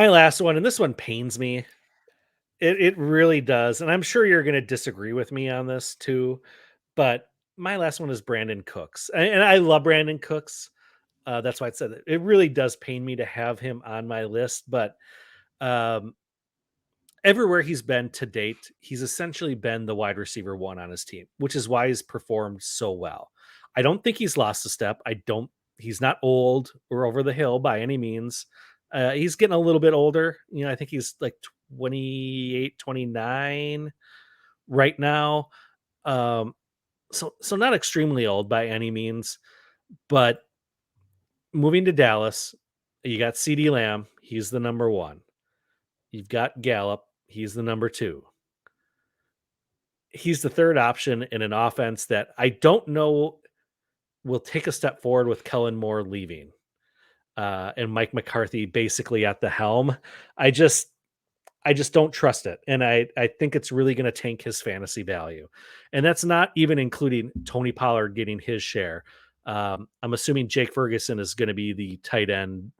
My last one, and this one pains me. It really does, and I'm sure you're gonna disagree with me on this too, but my last one is Brandin Cooks, and I love Brandin Cooks. That's why I said it really does pain me to have him on my list, but um, everywhere he's been to date, he's essentially been the wide receiver one on his team, which is why he's performed so well. I don't think he's lost a step. I don't. He's not old or over the hill by any means. He's getting a little bit older. I think he's like 28, 29 right now. Um, so not extremely old by any means, but moving to Dallas, you got CD Lamb, he's the number one. You've got Gallup, he's the number two. He's the third option in an offense that I don't know will take a step forward with Kellen Moore leaving. And Mike McCarthy basically at the helm. I just I just don't trust it. And I think it's really going to tank his fantasy value. And that's not even including Tony Pollard getting his share. I'm assuming Jake Ferguson is going to be the tight end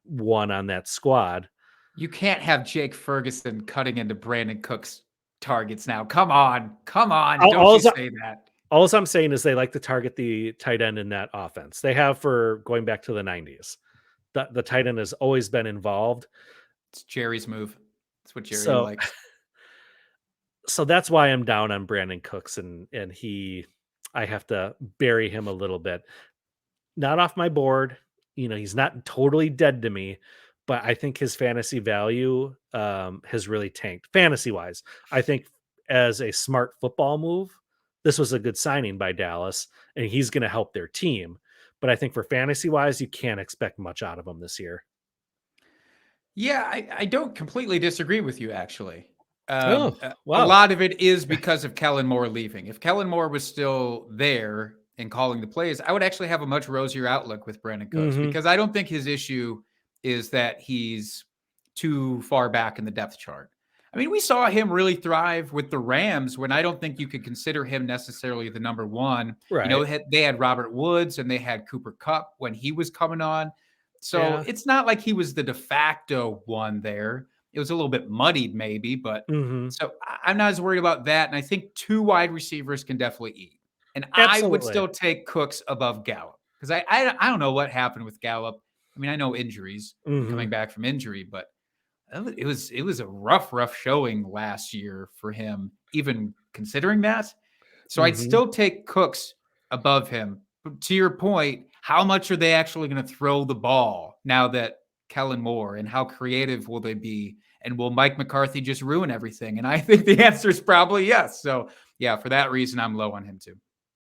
one on that squad. You can't have Jake Ferguson cutting into Brandin Cooks targets now. Come on. Come on. All, Don't all you say that. all I'm saying is they like to target the tight end in that offense. They have for going back to the 90s. The tight end has always been involved. It's Jerry's move. That's what Jerry So likes. so that's why I'm down on Brandon Cooks and I have to bury him a little bit. Not off my board. He's not totally dead to me, but I think his fantasy value has really tanked fantasy wise. I think as a smart football move, this was a good signing by Dallas, and he's going to help their team. But I think for fantasy wise, you can't expect much out of him this year. Yeah, I don't completely disagree with you, actually. Oh, A wow. lot of it is because of Kellen Moore leaving. If Kellen Moore was still there and calling the plays, I would actually have a much rosier outlook with Brandin Cooks Hmm. because I don't think his issue is that he's too far back in the depth chart. I mean, we saw him really thrive with the Rams when I don't think you could consider him necessarily the number one. Right. They had Robert Woods and they had Cooper Kupp when he was coming on. So Yeah. it's not like he was the de facto one there. It was a little bit muddied, maybe, but Hmm. so I'm not as worried about that. And I think two wide receivers can definitely eat. And I would Absolutely. still take Cooks above Gallup because I don't know what happened with Gallup. I mean, I know injuries and Hmm. coming back from injury, but it was a rough showing last year for him, even considering that. So I'd Hmm. still take Cooks above him. But to your point, how much are they actually going to throw the ball now that Kellen Moore, and how creative will they be? And will Mike McCarthy just ruin everything? And I think the answer is probably yes. So yeah, for that reason, I'm low on him too.